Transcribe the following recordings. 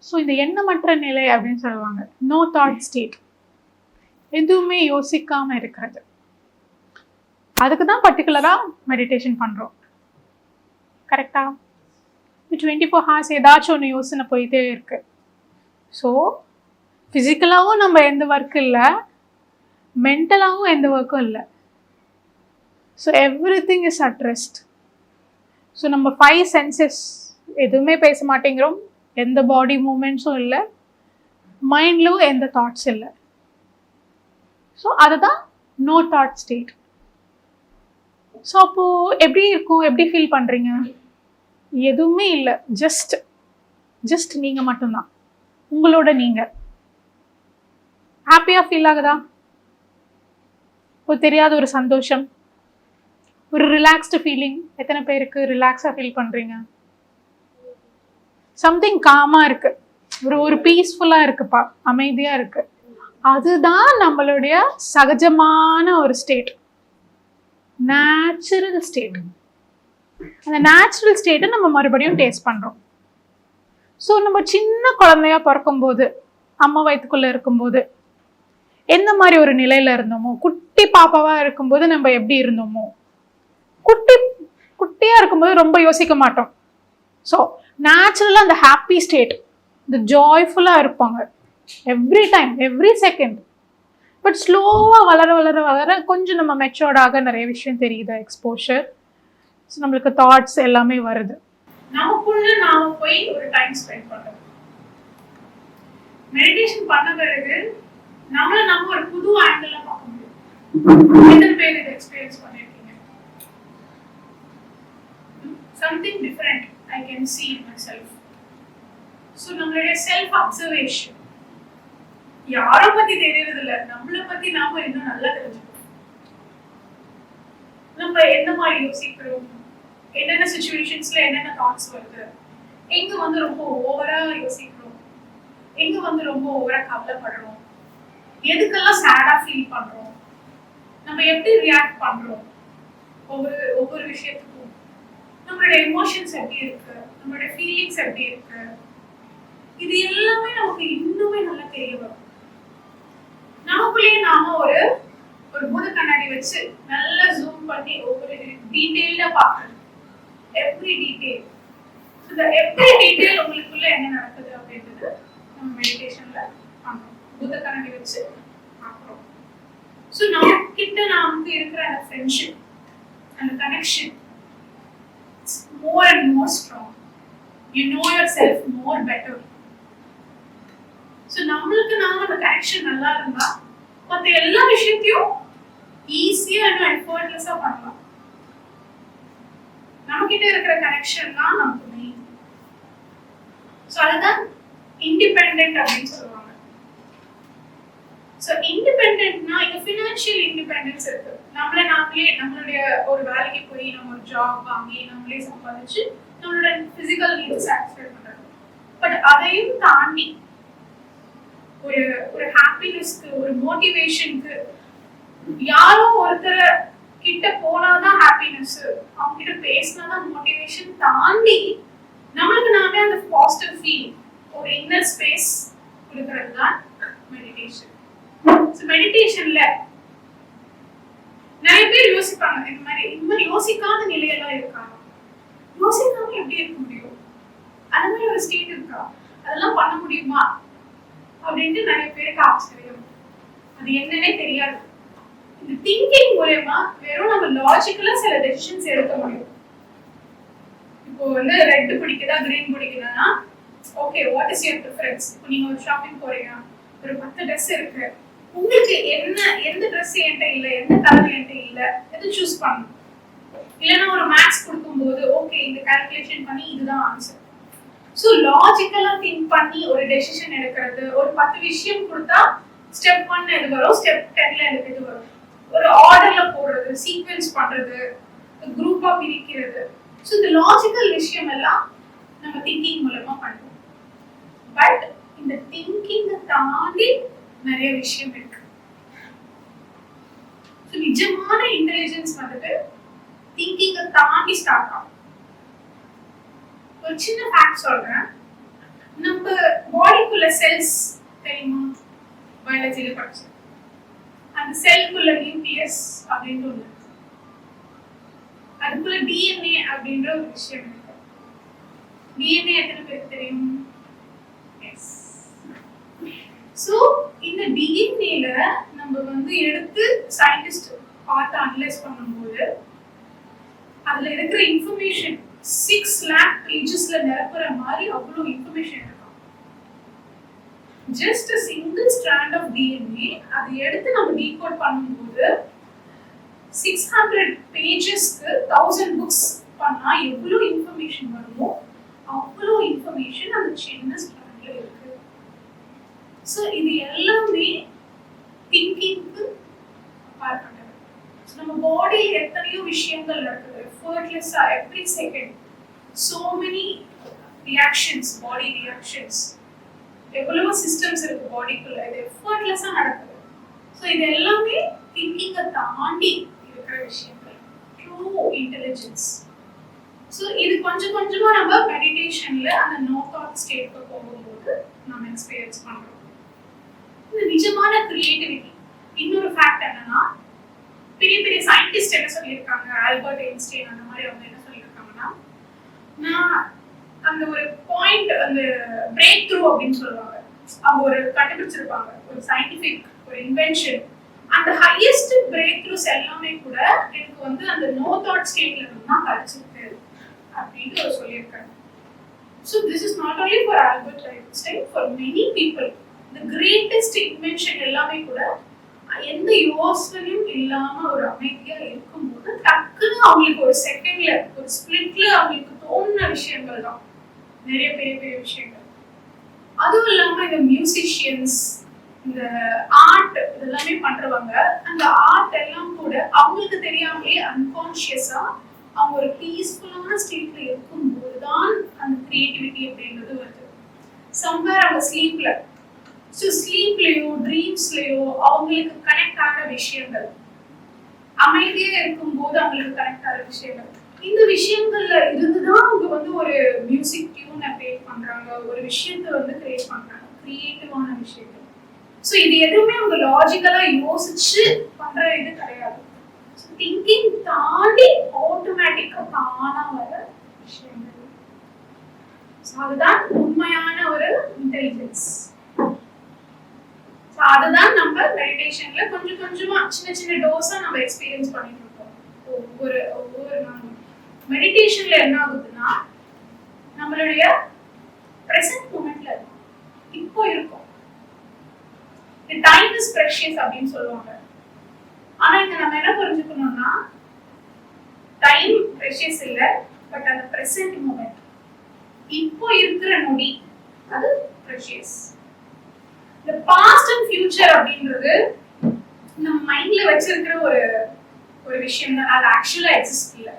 So இந்த எண்ணமற்ற நிலை அப்படின்னு சொல்லுவாங்க, நோ தாட் ஸ்டேட், எதுவுமே யோசிக்காம இருக்கிறது. அதுக்கு தான் பர்டிகுலராக மெடிடேஷன் பண்ணுறோம். கரெக்டா? 24 ஹார்ஸ் ஏதாச்சும் ஒன்று யோசனை போயிட்டே இருக்கு. ஸோ ஃபிசிக்கலாகவும் நம்ம எந்த ஒர்க்கும் இல்லை, மென்டலாகவும் எந்த ஒர்க்கும் இல்லை. So everything is at rest. So நம்ம 5 சென்சஸ் எதுவுமே பேச மாட்டேங்கிறோம், எந்த பாடி மூமெண்ட்ஸும் இல்லை, மைண்ட்லும் எந்த தாட்ஸ் இல்லை. ஸோ அதுதான் நோ தாட் ஸ்டேட். ஸோ அப்போது எப்படி இருக்கும், எப்படி ஃபீல் பண்ணுறீங்க? எதுவுமே இல்லை, ஜஸ்ட் நீங்கள் மட்டும்தான், உங்களோட நீங்கள். ஹாப்பியாக ஃபீல் ஆகுதா? ஒரு தெரியாத ஒரு சந்தோஷம், ஒரு ரிலாக்ஸ்டு ஃபீலிங். எத்தனை பேருக்கு ரிலாக்ஸாக ஃபீல் பண்ணுறீங்க? சம்திங் காமாக இருக்குது, ஒரு பீஸ்ஃபுல்லாக இருக்குப்பா, அமைதியாக இருக்குது. அதுதான் நம்மளுடைய சகஜமான ஒரு ஸ்டேட், நேச்சுரல் ஸ்டேட். அந்த நேச்சுரல் ஸ்டேட்டை நம்ம மறுபடியும் டேஸ்ட் பண்ணுறோம். ஸோ நம்ம சின்ன குழந்தையா பிறக்கும்போது, அம்மா வயிற்றுக்குள்ளே இருக்கும்போது எந்த மாதிரி ஒரு நிலையில் இருந்தோமோ, குட்டி பாப்பாவாக இருக்கும்போது நம்ம எப்படி இருந்தோமோ, குட்டியாக இருக்கும்போது ரொம்ப யோசிக்க மாட்டோம். ஸோ நேச்சுரலாக அந்த ஹாப்பி ஸ்டேட், இந்த ஜாய்ஃபுல்லாக இருப்பாங்க every time, every second. But ஸ்லோவாக வளர வளர வளர கொஞ்சம் நம்ம மெச்சோர்டாக நிறைய விஷயம் தெரியுது, எக்ஸ்போஷர், நம்மளுக்கு தாட்ஸ் எல்லாமே வருது. நமக்குள்ள நாம போய் ஒரு டைம் ஸ்பெண்ட் பண்றோம். மெடிடேஷன் பண்ண பிறகு நம்ம ஒரு புது ஆங்கிள் பார்க்க முடியும். எத்தனை பேர் இதை எக்ஸ்பீரியன்ஸ் பண்ணிருக்கீங்க? Something different I can see in myself. So நம்மளுடைய செல்ஃப் அப்சர்வேஷன் யாரை பத்தி தெரியறது இல்ல, நம்மளை பத்தி நாம இன்னும் நல்லா தெரிஞ்சுக்கணும். நம்ம என்ன மாதிரி யோசிக்கிறோம், என்னென்ன சிச்சுவேஷன்ஸ்ல என்னென்ன தாட்ஸ் வருது, எங்க ரொம்ப ஓவரா யோசிக்கிறோம், எங்க ரொம்ப ஓவரா கவலைப்படுறோம், எதுக்கெல்லாம் சேடா ஃபீல் பண்றோம், நம்ம எப்படி ரியாக்ட் பண்றோம் ஒவ்வொரு விஷயத்துக்கும், நம்மளோட எமோஷன்ஸ் எப்படி இருக்கு, நம்மளோட ஃபீலிங்ஸ் எப்படி இருக்கு, இது எல்லாமே நமக்கு இன்னுமே நல்லா தெரிய வரும். நமக்குள்ளேயே நாம ஒரு பூத கண்ணாடி வச்சு நல்லா ஜூம் பண்ணி ஒவ்வொரு டீடைல்டா பார்க்கணும், எவ்ரி டீடைல். இந்த எவ்ரி டீடைல் உங்களுக்குள்ள என்ன நடக்குது அப்படின்றது நம்ம மெடிடேஷன்ல பண்றோம், பூத கண்ணாடி வச்சு பார்க்கிறோம். ஸோ நம்ம கிட்ட நமக்கு இருக்கிற அந்த ஃப்ரெண்ட்ஷிப், அந்த connection more and more strong. You know yourself more better. So நம்மளுக்கு நாம அந்த கனெக்ஷன் நல்லா இருந்தா மற்ற எல்லா விஷயத்தையும் ஈஸியா இன்னும் எஃபர்ட்லெஸ்ஸா பண்ணலாம். நம்ம கிட்ட இருக்கிற கனெக்ஷன் தான் நமக்கு மெயின். ஸோ அதுதான் இண்டிபெண்டன்ட் அப்படின்னு சொல்லுவாங்க. ஸோ இண்டிபெண்டன்ட்னா இங்க ஃபினான்ஷியல் இண்டிபெண்டன்ஸ் இருக்கு. நம்மளுடைய ஒரு வேலைக்கு போய் நம்ம ஒரு ஜாப் வாங்கி நம்மளே சம்பாதிச்சு நம்மளோட பிசிக்கல் நீட்ஸ் சாட்டிஸ்ஃபை பண்றது. பட் அதையும் தாண்டி ஒரு ஹாப்பினஸ்க்கு, ஒரு மோட்டிவேஷனுக்கு யாரோ ஒருத்தர் கிட்ட போனாதான் ஹாப்பினஸ், அவங்க கிட்ட பேசினாதான் மோட்டிவேஷன் தாண்டி நம்மளுக்கு நாமே அந்த பாசிட்டிவ் ஃபீல், ஒரு இன்னர் ஸ்பேஸ் கொடுக்கறது தான் மெடிடேஷன். ஸோ மெடிடேஷன்ல நிறைய பேர் யோசிப்பாங்க, இந்த மாதிரி யோசிக்காத நிலையெல்லாம் இருக்காங்க, யோசிக்காம எப்படி இருக்க முடியும், அந்த மாதிரி ஒரு ஸ்டேட் இருக்கா, அதெல்லாம் பண்ண முடியுமா அப்படின்ட்டு நிறைய பேருக்கு ஆச்சரியம். அது என்னன்னே தெரியாது. இந்த திங்கிங் மூலமா வெறும் நம்ம லாஜிக்கலா சில டெசிஷன்ஸ் எடுக்க முடியும். இப்போ ரெட் பிடிக்குதா கிரீன் பிடிக்குதுன்னா, okay what is your preference. இப்போ நீங்க ஒரு ஷாப்பிங் போறீங்க, ஒரு 10 ட்ரெஸ் இருக்கு, உங்களுக்கு எந்த ட்ரெஸ் என்கிட்ட இல்ல, எந்த கலர் என்கிட்ட இல்ல, எது சூஸ் பண்ணணும். இல்லைன்னா ஒரு மேத்ஸ் கொடுக்கும்போது ஓகே இந்த கால்குலேஷன் பண்ணி இதுதான் ஆன்சர். ஸோ லாஜிக்கலா திங்க் பண்ணி ஒரு டெசிஷன் எடுக்கிறது. ஒரு 10 விஷயம் கொடுத்தா ஸ்டெப் 1 எது வரும், ஸ்டெப் 10ல எனக்கு எது வரும், ஒரு ஆர்டர்ல போடுறது, சீக்வென்ஸ் பண்றது, குரூப்பா பிரிக்கிறது. ஸோ இந்த லாஜிக்கல் விஷயம் எல்லாம் நம்ம திங்கிங் மூலமா பண்ணுவோம். பட் இந்த திங்கிங்கை தாண்டி நிறைய விஷயம் இருக்கு. ஸோ நிஜமான இன்டெலிஜென்ஸ் திங்கிங்கை தாண்டி ஸ்டார்ட் ஆகும். ஒரு சின்ன ஃபேக்ட் சொல்றேன். நம்ம பாடிக்குள்ள செல்ஸ் தெரியுமா? பயாலஜில படிச்சோம். அந்த செல்குள்ள நியூக்ளியஸ் அப்படின்ற ஒன்று, அதுக்குள்ள டிஎன்ஏ அப்படின்ற ஒரு விஷயம் இருக்கு. டிஎன்ஏ எத்தனை பேருக்கு தெரியும்? எஸ். ஸோ இந்த டிஎன்ஏல நம்ம வந்து எடுத்து சயின்டிஸ்ட் பார்த்து அனலைஸ் பண்ணும்போது அதுல இருக்கிற இன்ஃபர்மேஷன் 6 lakh pagesல நிரப்புற மாதிரி அவ்வளோ இன்ஃபர்மேஷன் இருக்கும். Just a single strand of DNA அதை எடுத்து நம்ம டீகோட் பண்ணும்போது 600 pagesக்கு 1000 books பண்ணா எவ்வளோ இன்ஃபர்மேஷன் வருமோ அவ்வளோ இன்ஃபர்மேஷன் அந்த சின்ன ஸ்ட்ராண்ட்ல இருக்கு. ஸோ இது எல்லாமே திங்கிங்க்கு அப்பாற்பட்டது. நம்ம பாடியில் எத்தனையோ விஷயங்கள் நடக்குது effortless-ஆ every second. So many reactions, body reactions. எவ்வளவு சிஸ்டம்ஸ் இருக்கு பாடிக்குள்ள, இது effortless-ஆ நடக்குது. ஸோ இது எல்லாமே திங்கிங்கை தாண்டி இருக்கிற விஷயங்கள், ட்ரூ இன்டெலிஜென்ஸ். ஸோ இது கொஞ்சம் கொஞ்சமா நம்ம மெடிடேஷன்ல அந்த நோ தாட் ஸ்டேட்க்கு போகும்போது நம்ம எக்ஸ்பீரியன்ஸ் பண்றோம். இது நிஜமான கிரியேட்டிவிட்டி. இன்னொரு ஃபேக்ட் என்னன்னா, பெரிய பெரிய சயின்டிஸ்ட் என்ன சொல்லியிருக்காங்க, ஆல்பர்ட் ஐன்ஸ்டைன் அந்த மாதிரி அவங்க என்ன சொல்லியிருக்காங்கன்னா, நான் அந்த ஒரு பாயிண்ட், அந்த பிரேக் த்ரூ அப்படின்னு சொல்லுவாங்க, அவங்க ஒரு கண்டுபிடிச்சிருப்பாங்க ஒரு சயின்டிபிக் ஒரு இன்வென்ஷன், அந்த ஹையஸ்ட் பிரேக் த்ரூஸ் எல்லாமே கூட எனக்கு வந்து அந்த நோ தாட் ஸ்டேட்ல இருந்து தான் கிடைச்சிருக்கு அப்படின்னு அவர் சொல்லியிருக்காங்க. So this is not only for Albert Einstein, for many people. இந்த கிரேட்டஸ்ட் இன்வென்ஷன் எல்லாமே கூட எந்த யோசனையும் இல்லாம ஒரு அமைதியா இருக்கும்போது டக்குன்னு அவங்களுக்கு ஒரு செகண்ட்ல ஒரு ஸ்பிளிட்ல அவங்களுக்கு தோணுன விஷயங்கள் தான் நிறைய பெரிய பெரிய விஷயங்கள். அதுவும் இல்லாம இந்த மியூசிஷியன்ஸ், இந்த ஆர்ட் இதெல்லாமே பண்றவங்க, அந்த ஆர்ட் எல்லாம் கூட அவங்களுக்கு தெரியாமலே அன்கான்ஷியஸா அவங்க ஒரு பீஸ்ஃபுல்லான ஸ்டேட்ல இருக்கும்போது தான் அந்த கிரியேட்டிவிட்டி அப்படின்றது வருது. சம்வேர் அவங்க ஸ்லீப்ல, ஸோ ஸ்லீப்லயோ ட்ரீம்ஸ்லயோ அவங்களுக்கு கனெக்ட் ஆகிற விஷயங்கள், அமைதியா இருக்கும்போது அவங்களுக்கு கனெக்ட் ஆகிற விஷயங்கள், இந்த விஷயங்கள்ல இருந்துதான் அவங்க வந்து ஒரு மியூசிக் டியூனை கிரியேட் பண்றாங்க, ஒரு விஷயத்தை வந்து கிரியேட் பண்றாங்க, கிரியேட்டிவான விஷயங்கள். ஸோ இது எதுவுமே அவங்க லாஜிக்கலா யோசிச்சு பண்ற இது கிடையாது. திங்கிங் தாண்டி ஆட்டோமேட்டிக்கா தானா வர விஷயங்கள். அதுதான் உண்மையான ஒரு இன்டெலிஜென்ஸ். அதுதான் நம்ம மெடிடேஷன்ல கொஞ்சம் கொஞ்சமா சின்ன சின்ன டோஸா நம்ம எக்ஸ்பீரியன்ஸ் பண்ணிட்டு இருக்கோம் ஒவ்வொரு நாளும். மெடிடேஷன்ல என்ன ஆகுதுன்னா, நம்மளுடைய பிரசன்ட் மூமெண்ட்ல இப்போ இருக்கும். டைம் இஸ் ப்ரெஷியஸ் அப்படின்னு சொல்லுவாங்க. ஆனா இங்க நம்ம என்ன புரிஞ்சுக்கணும்னா, டைம் ப்ரெஷியஸ் இல்ல, பட் அந்த பிரசன்ட் மூமெண்ட், இப்போ இருக்கிற நொடி, அது ப்ரெஷியஸ். இந்த பாஸ்ட் அண்ட் ஃபியூச்சர் அப்படின்றது நம்ம மைண்ட்ல வச்சிருக்கிற ஒரு விஷயம் தான். அது ஆக்சுவலா எக்ஸிஸ்ட் இல்ல,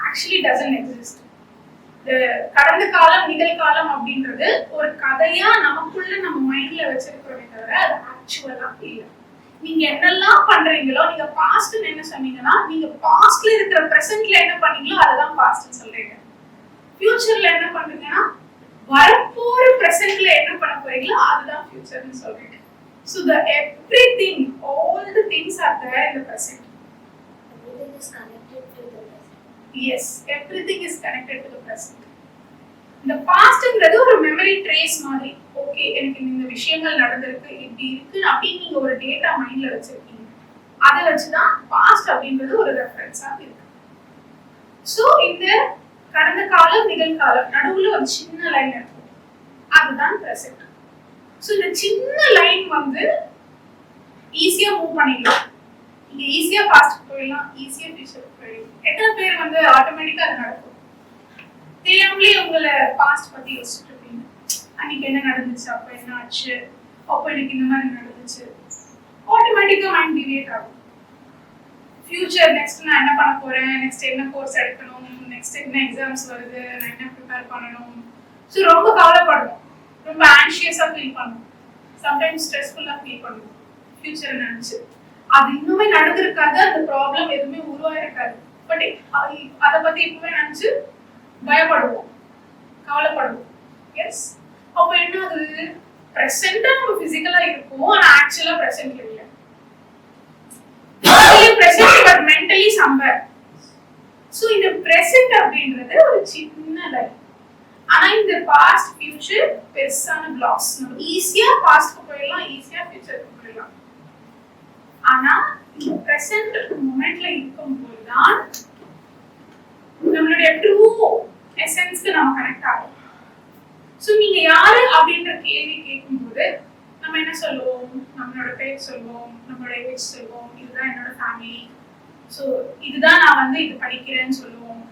ஆக்சுவலி டசன்ட் எக்ஸிஸ்ட். கடந்த காலம் நிகழ்காலம் அப்படின்றது ஒரு கதையா நமக்குள்ள நம்ம மைண்ட்ல வச்சிருக்கிறோமே தவிர அது ஆக்சுவலா இல்ல. நீங்க என்னெல்லாம் பண்றீங்களோ, நீங்க பாஸ்ட்னு என்ன சொன்னீங்கன்னா, நீங்க பாஸ்ட்ல இருக்கிற பிரசன்ட்ல என்ன பண்ணீங்களோ அதுதான் பாஸ்ட்னு சொல்றீங்க. ஃபியூச்சர்ல என்ன பண்றீங்கன்னா, வரப்போற பிரசன்ட்ல என்ன பண்ண போறீங்களோ அதுதான் ஃபியூச்சர்னு சொல்றீங்க. So the everything, all the things are there in the present. Everything is connected to the present. Yes, everything is connected to the present. இந்த பாஸ்ட்ங்கிறது ஒரு மெமரி ட்ரேஸ் மாதிரி. ஓகே, எனக்கு இந்த விஷயங்கள் நடந்திருக்கு, இப்படி இருக்கு அப்படின்னு நீங்க ஒரு டேட்டா மைண்ட்ல வச்சிருக்கீங்க. அதை வச்சுதான் பாஸ்ட் அப்படின்றது ஒரு ரெஃபரன்ஸா இருக்கு. ஸோ இந்த கடந்த காலம் நிகழ்காலம் நடுவுல ஒரு சின்ன லைன் இருக்கும், அதுதான் பிரசன்ட். ஸோ இந்த சின்ன லைன் வந்து ஈஸியா மூவ் பண்ணிடலாம். நீங்க ஈஸியா பாஸ்ட் போயிடலாம், ஈஸியா ஃபியூச்சருக்கு போயிடலாம். எத்தனை பேர் வந்து ஆட்டோமேட்டிக்கா அது நடக்கும், தெரியாமலே உங்களை பாஸ்ட் பத்தி யோசிச்சுட்டு இருப்பீங்க. அன்னைக்கு என்ன நடந்துச்சு, அப்ப என்ன ஆச்சு, அப்போ எனக்கு இந்த மாதிரி நடந்துச்சு, ஆட்டோமேட்டிக்கா மைண்ட் டிவியேட் ஆகும். ஃபியூச்சர், நெக்ஸ்ட் நான் என்ன பண்ண போறேன், நெக்ஸ்ட் என்ன கோர்ஸ் எடுக்கணும், நெக்ஸ்ட் என்ன எக்ஸாம்ஸ் வருது, நான் என்ன ப்ரிப்பேர் பண்ணணும். ஸோ ரொம்ப கவலைப்படுவோம், ரொம்ப ஆன்ஷியஸா ஃபீல் பண்ணுவோம், சம்டைம்ஸ் ஸ்ட்ரெஸ்ஃபுல்லா ஃபீல் பண்ணுவோம் ஃபியூச்சரை நினைச்சு. அது இன்னுமே நடந்திருக்காது, அந்த ப்ராப்ளம் எதுவுமே உருவாயிருக்காது, பட் அதை பத்தி இப்பவே நினைச்சு பயப்படுவோம், கவலைப்படுவோம். எஸ், அப்போ என்ன ஆகுது? பிரசன்டா நம்ம பிசிக்கலா இருக்கும், ஆனா ஆக்சுவலா பிரசன்ட்ல இல்ல. Present but mentally chamber. So இந்த பிரசன்ட் அப்படின்றது ஒரு சின்ன லைன். ஆனா இந்த பாஸ்ட் ஃபியூச்சர் பெருசான பிளாக்ஸ். நம்ம ஈஸியா பாஸ்ட்க்கு போயிடலாம், ஈஸியா ஃபியூச்சருக்கு போயிடலாம். ஆனா இந்த பிரசன்ட் மொமெண்ட்ல இருக்கும்போது தான் நம்மளுடைய ட்ரூ எசன்ஸ்க்கு நம்ம கனெக்ட் ஆகும். சோ நீங்க யாரு அப்படின்ற கேள்வி கேட்கும்போது நம்ம என்ன சொல்லுவோம்? நம்மளோட பேர் சொல்லுவோம், நம்மளோட ஏஜ் சொல்லுவோம், இதுதான் என்னோட ஃபேமிலி, சோ இதுதான் நான் வந்து இது படிக்கிறேன்னு சொல்லுவோம்,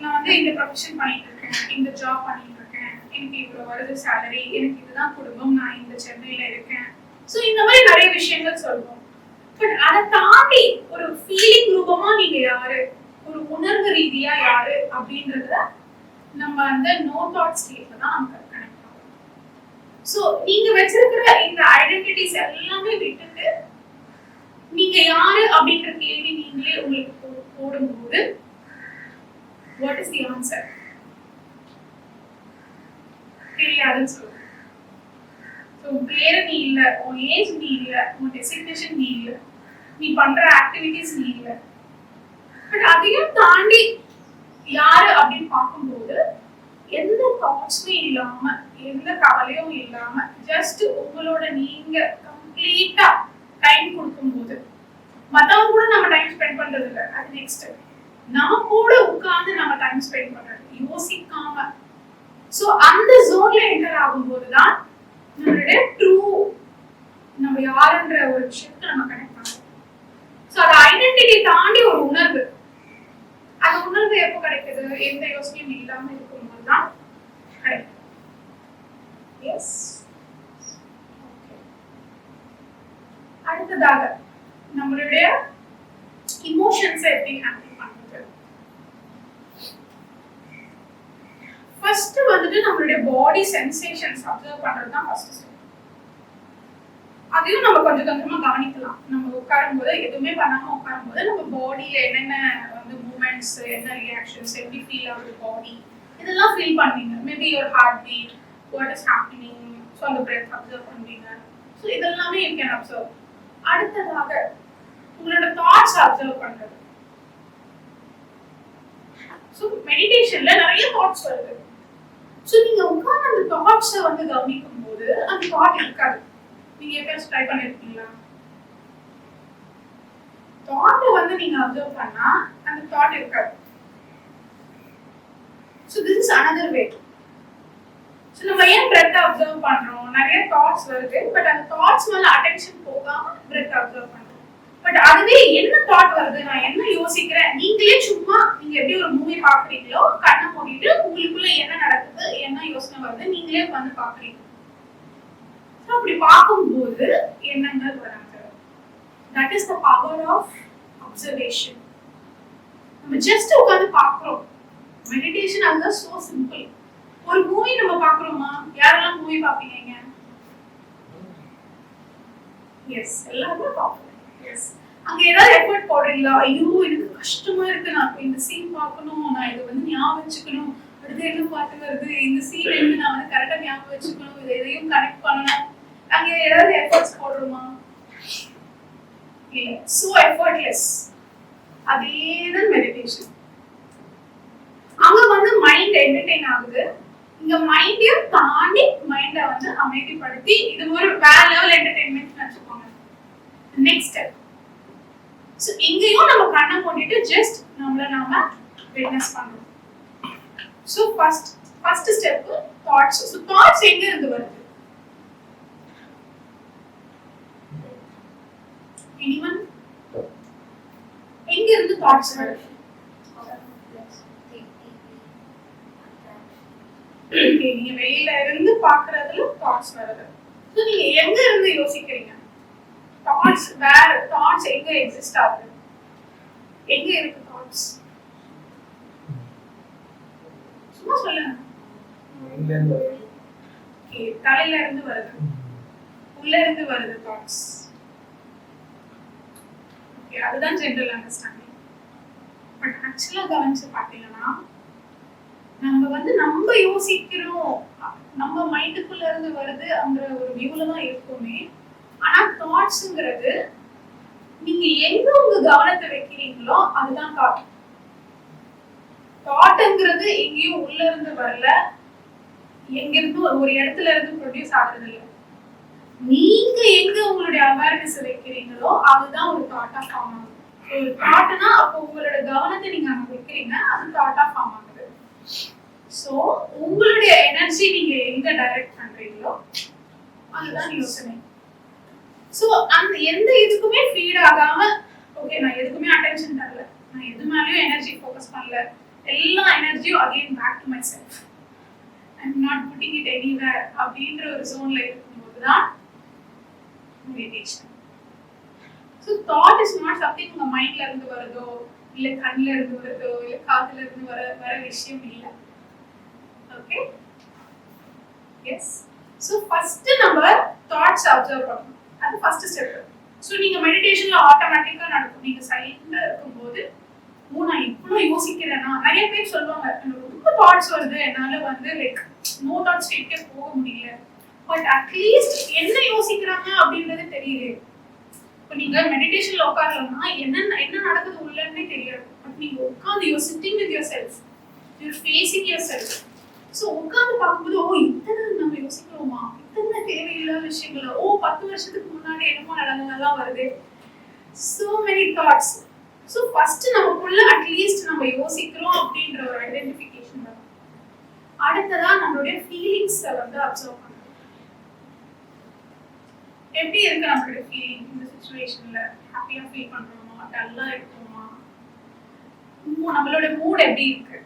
நான் வந்து இந்த ப்ரொஃபஷன் பண்ணிட்டு இருக்கேன், இந்த ஜாப் பண்ணிட்டு இருக்கேன், எனக்கு இவ்வளவு வருது சேலரி, எனக்கு இதுதான் குடும்பம், நான் இந்த சென்னையில இருக்கேன். சோ இந்த மாதிரி நிறைய விஷயங்கள் சொல்லுவோம். பட் அதை தாண்டி ஒரு ஃபீலிங் ரூபமா நீங்க யாரு, ஒரு உணர்வு ரீதியா யாரு அப்படின்றத நம்ம அந்த நோ தாட் ஸ்டேட்ல தான் நம்ம கனெக்ட் ஆகும். சோ நீங்க வச்சிருக்கிற இந்த ஐடென்டிட்டிஸ் எல்லாமே விட்டுட்டு நீங்க யாரு அப்படின்ற கேள்வி நீங்களே உங்களுக்கு போடும்போது வாட் இஸ் தி ஆன்சர்? தெரியாதுன்னு சொல்லுங்க. ஸோ பேரு நீ இல்லை, உன் ஏஜ் நீ இல்லை, உன் டெசிக்னேஷன் நீ இல்லை, நீ பண்ற ஆக்டிவிட்டிஸ் நீ இல்லை. பட் அதையும் தாண்டி யாரு அப்படின்னு பார்க்கும்போது எந்த தாட்ஸுமே இல்லாம, எந்த கவலையும் இல்லாம, ஜஸ்ட் உங்களோட நீங்க கம்ப்ளீட்டா டைம் கொடுக்கும்போது, மத்தவங்க கூட நம்ம டைம் ஸ்பெண்ட் பண்றது இல்லை, அது நெக்ஸ்ட். நம்ம கூட உட்கார்ந்து நம்ம டைம் ஸ்பெண்ட் பண்றது, யோசிக்காம. சோ அந்த ஜோன்ல என்டர் ஆகும்போதுதான் நம்மளுடைய ட்ரூ நம்ம யாருன்ற ஒரு விஷயத்துக்கு நம்ம கனெக்ட் ஆகும். சோ அது ஐடென்டிட்டி தாண்டி ஒரு உணர்வு. அந்த உணர்வு எப்போ கிடைக்குது? எந்த யோசனையும் இல்லாம இருக்கும்போது தான் கிடைக்கும். எஸ், அடுத்ததாக நம்மளுடைய இமோஷன்ஸ் எப்படி ஹேண்டில் பண்றது? ஃபர்ஸ்ட் வந்துட்டு நம்மளுடைய பாடி சென்சேஷன்ஸ் அப்சர்வ் பண்றது தான் ஃபர்ஸ்ட் ஸ்டெப். அதையும் நம்ம கொஞ்சம் கொஞ்சமா கவனிக்கலாம். நம்ம உட்காரும்போது, எதுவுமே பண்ணாம உட்காரும்போது நம்ம பாடியில என்னென்ன வந்து மூமெண்ட்ஸ், என்ன ரியாக்ஷன்ஸ், எப்படி ஃபீல் ஆகுது பாடி, இதெல்லாம் ஃபீல் பண்ணுவீங்க. Maybe your heartbeat, what is happening, so அந்த பிரெத் அப்சர்வ் பண்ணுவீங்க. ஸோ இதெல்லாமே யூ கேன் அப்சர்வ். அடுத்ததாக உங்களோட தாட்ஸ் அப்சர்வ் பண்றது. ஸோ மெடிடேஷன்ல நிறைய தாட்ஸ் வருது. ஸோ நீங்க உட்கார்ந்து அந்த தாட்ஸை வந்து கவனிக்கும் போது அந்த தாட் இருக்காது. நீங்க எப்பயாச்சும் ட்ரை பண்ணிருக்கீங்களா? தாட்டை வந்து நீங்க அப்சர்வ் பண்ணா அந்த தாட் இருக்காது. So this is another way. So நம்ம ஏன் பிரெத் அப்சர்வ் பண்றோம்? நிறைய தாட்ஸ் வருது, பட் அந்த தாட்ஸ் மேல அட்டென்ஷன் போகாம பிரெத் அப்சர்வ் பண்றோம். பட் அதுவே என்ன தாட் வருது, நான் என்ன யோசிக்கிறேன், நீங்களே சும்மா நீங்க எப்படி ஒரு மூவி பாக்குறீங்களோ கண்ணை மூடிட்டு உங்களுக்குள்ள என்ன நடக்குது, என்ன யோசனை வருது நீங்களே வந்து பாக்குறீங்க. அப்படி பார்க்கும்போது எண்ணங்கள் வராங்க. That is the power of observation. நம்ம ஜஸ்ட் உட்கார்ந்து பார்க்கிறோம். மெடிடேஷன் அதுதான் so simple. ஒரு மூவி நம்ம பார்க்கறோமா? யாரெல்லாம் மூவி பார்ப்பீங்க? எஸ், எல்லாரும் பார்ப்போம். எஸ், அங்க ஏதாவது எஃபர்ட் போடுறீங்களா? ஐயோ எனக்கு கஷ்டமா இருக்கு, நான் இந்த சீன் பார்க்கணும், நான் இதை வந்து ஞாபகம் வச்சுக்கணும், அடுத்து என்ன பாட்டு வருது, இந்த சீன் வந்து நான் வந்து கரெக்டா ஞாபகம் வச்சுக்கணும், இதையும் கனெக்ட் பண்ணணும், அங்க ஏதாவது எஃபர்ட்ஸ் போடுறோமா? இல்ல, so effortless. அதேதான் மெடிடேஷன். அங்க வந்து மைண்ட் என்டர்டெயின் ஆகுது, இங்க மைண்டையும் தாண்டி மைண்டை வந்து அமைதிப்படுத்தி இது ஒரு வேற லெவல் என்டர்டெயின்மெண்ட் வச்சுக்கோங்க. Next step. ஸோ இங்கேயும் நம்ம கண்ணை மூடிட்டு ஜஸ்ட் நாம விட்னஸ் பண்றோம். So first step thoughts. So thoughts எங்க இருந்து வருது? anyone? எங்க இருந்து தாட்ஸ் வருது? நீங்க வெளியில இருந்து பாக்குறதுல தாட்ஸ் வருது. சோ நீங்க எங்க இருந்து யோசிக்கிறீங்க? தாட்ஸ் வேற, தாட்ஸ் எங்க எக்ஸிஸ்ட் ஆகுது? எங்க இருக்கு தாட்ஸ்? சும்மா சொல்லுங்க. தலையில இருந்து வருது, உள்ள இருந்து வருது தாட்ஸ். அதுதான் ஜெனரல் அண்டர்ஸ்டாண்டிங். பட் ஆக்சுவலா கவனிச்சு பார்த்தீங்கன்னா நம்ம யோசிக்கிறோம், நம்ம மைண்டுக்குள்ள இருந்து வருது அந்த ஒரு வியூல தான் இருக்குமே. ஆனா தாட்ஸ்ங்கிறது நீங்க எங்க உங்க கவனத்தை வைக்கிறீங்களோ அதுதான் தாட். தாட்ங்கிறது எங்கேயும் உள்ள இருந்து வரல, எங்க இருந்து ஒரு இடத்துல இருந்து ப்ரொடியூஸ் ஆகுறது இல்லை. நீங்க எங்க உங்களுடைய அவேர்னஸ் வைக்கிறீங்களோ அதுதான் ஒரு தாட்டா ஃபார்ம் ஆகுது. ஒரு தாட்னா அப்போ உங்களோட கவனத்தை நீங்க அங்க வைக்கிறீங்க, அது தாட்டா ஃபார்ம் ஆகுது. சோ உங்களுடைய எனர்ஜி நீங்க எங்க டைரக்ட் பண்றீங்களோ அதுதான் யோசனை. சோ அந்த எந்த இதுக்குமே ஃபீட் ஆகாம, ஓகே நான் எதுக்குமே அட்டென்ஷன் தரல, நான் எது மேலயும் எனர்ஜி ஃபோக்கஸ் பண்ணல, எல்லா எனர்ஜியும் again back to myself, I am not putting it anywhere அப்படின்ற ஒரு ஜோன்ல இருக்கும்போது தான் meditation. So that is not something உங்க மைண்ட்ல இருந்து வருதோ இல்ல கண்ணுல இருந்து வருதோ இல்ல காதுல இருந்து வர விஷயம் இல்லை. Okay, yes. ஸோ ஃபர்ஸ்ட் நம்ம தாட்ஸ் அப்சர்வ் பண்ணணும், அது ஃபர்ஸ்ட் ஸ்டெப். ஸோ நீங்க மெடிடேஷன்ல ஆட்டோமேட்டிக்கா நடக்கும். நீங்க சைலண்டா இருக்கும்போது நான் இவ்வளவு யோசிக்கிறேன்னா, நிறைய பேர் சொல்லுவாங்க எனக்கு ரொம்ப தாட்ஸ் வருது, என்னால லைக் நோ தாட் ஸ்டேட்கே போக முடியல. பட் அட்லீஸ்ட் என்ன யோசிக்கிறாங்க அப்படின்றது தெரியல. இப்போ நீங்க மெடிடேஷன்ல உட்காரலன்னா என்ன நடக்குது உள்ளன்னே தெரியாது. பட் நீங்க உட்காந்து you sitting with your self, you facing your self. So உட்காந்து பார்க்கும்போது இத்தனை நம்ம யோசிக்கிறோமா, இத்தனை தேவையில்லாத விஷயங்கள 10 வருஷத்துக்கு முன்னாடி என்னமோ நடந்ததெல்லாம் வருது. so many thoughts. So first நமக்குள்ள அட்லீஸ்ட் நம்ம யோசிக்கிறோம் அப்படின்ற ஒரு ஐடென்டிஃபிகேஷன் வரும். அடுத்ததா நம்மளுடைய ஃபீலிங்ஸை அப்சர்வ் பண்ணணும். எப்படி இருக்கு நம்மளுடைய ஃபீலிங் இந்த சிச்சுவேஷன்ல? ஹாப்பியா ஃபீல் பண்றோமா, டல்லா இருக்கோமா, நம்மளோட மூட் எப்படி இருக்கு?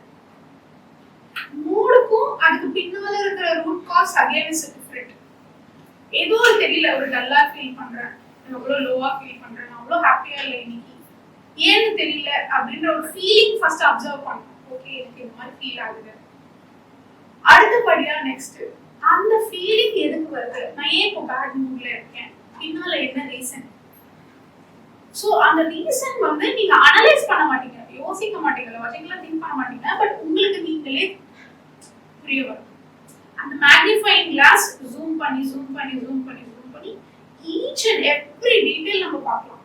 மூடுக்கும் அதுக்கு பின்னால இருக்கிற root cause again is different. ஏதோ ஒரு தெரியல, ஒரு டல்லா ஃபீல் பண்றேன், எவ்வளோ லோவா ஃபீல் பண்றேன், அவ்வளோ ஹாப்பியா இல்லை இன்னைக்கு, ஏன்னு தெரியல அப்படின்ற ஒரு ஃபீலிங் ஃபர்ஸ்ட் அப்சர்வ் பண்ணணும். ஓகே, எனக்கு இந்த மாதிரி ஃபீல் ஆகுது. அடுத்தபடியா நெக்ஸ்ட் அந்த ஃபீலிங் எதுக்கு வருது, நான் ஏன் இப்போ பேட் மூட்ல இருக்கேன், பின்னால என்ன ரீசன்? ஸோ அந்த ரீசன் நீங்க அனலைஸ் பண்ண மாட்டீங்க, யோசிக்க மாட்டீங்க, லாஜிக்கலா திங்க் பண்ண மாட்டீங்க. பட் உங்களுக்கு நீங்களே புரிய வரும். அந்த மேக்னிஃபையிங் கிளாஸ் ஜூம் பண்ணி ஈச் அண்ட் எவ்ரி டீடைல் நம்ம பார்க்கலாம்.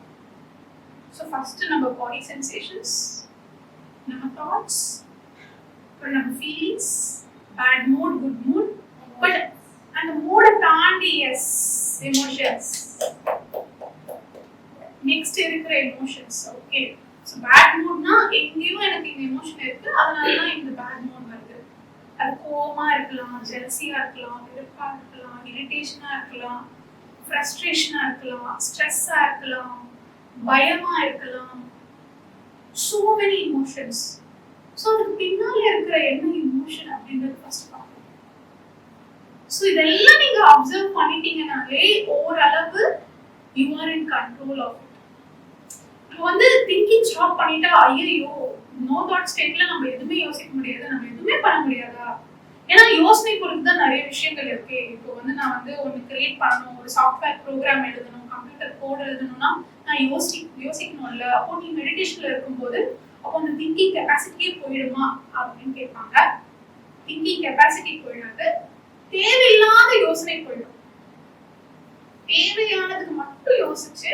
ஸோ ஃபர்ஸ்ட் நம்ம பாடி சென்சேஷன்ஸ், நம்ம தாட்ஸ், அப்புறம் நம்ம feelings, bad mood, good mood, but அந்த மூடை தாண்டி எஸ் எமோஷன்ஸ், நெக்ஸ்ட் இருக்கிற எமோஷன்ஸ். ஓகே, ஸோ பேட் மூட்னா எங்கேயும் எனக்கு இந்த எமோஷன் இருக்கு, அதனால தான் இந்த பேட் மூட் வருது. அது கோவமா இருக்கலாம், ஜெலசியா இருக்கலாம், வெறுப்பா இருக்கலாம், இரிட்டேஷனா இருக்கலாம், ஃப்ரஸ்ட்ரேஷனா இருக்கலாம், ஸ்ட்ரெஸ்ஸா இருக்கலாம், பயமா இருக்கலாம். so many emotions. ஸோ அதுக்கு பின்னால இருக்கிற என்ன எமோஷன் அப்படின்றது ஃபர்ஸ்ட் பார்க்கணும். ஸோ இதெல்லாம் நீங்க அப்சர்வ் பண்ணிட்டீங்கனாலே ஓரளவு you are in control of it. இப்போ திங்கிங் ஸ்டாப் பண்ணிட்டா ஐயோ நோ தாட் ஸ்டேட்ல நம்ம எதுவுமே யோசிக்க முடியாது, நம்ம எதுவுமே பண்ண முடியாதா? ஏன்னா யோசனை பொறுத்து தான் நிறைய விஷயங்கள் இருக்கு. இப்போ நான் ஒன்று கிரியேட் பண்ணணும், ஒரு சாஃப்ட்வேர் ப்ரோக்ராம் எழுதணும், கம்ப்யூட்டர் கோட் எழுதணும்னா நான் யோசிக்கணும்ல. அப்போ நீ மெடிடேஷன்ல இருக்கும்போது அப்போ அந்த திங்கிங் கெப்பாசிட்டியே போயிடுமா அப்படின்னு கேட்பாங்க. திங்கிங் கெப்பாசிட்டி போயிடாது, தேவையில்லாத யோசனை போயிடும். தேவையானதுக்கு மட்டும் யோசிச்சு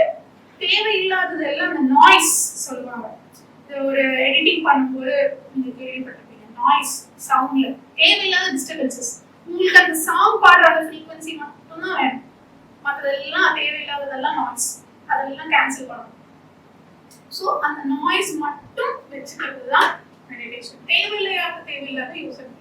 தேவையில்லாதது எல்லாம் அந்த நாய்ஸ் சொல்லுவாங்க. ஒரு எடிட்டிங் பண்ணும்போது நீங்க கேள்விப்பட்டிருப்பீங்க, நாய்ஸ் சவுண்ட்ல தேவையில்லாத டிஸ்டர்பன்சஸ். உங்களுக்கு அந்த சாங் பாடுற ஃப்ரீக்வன்சி மட்டும்தான் வேணும், மற்றதெல்லாம் தேவையில்லாததெல்லாம் நாய்ஸ், அதெல்லாம் கேன்சல் பண்ணணும். ஸோ அந்த நாய்ஸ் மட்டும் வச்சுக்கிறது தான் மெடிடேஷன். தேவையில்லாத யோசனை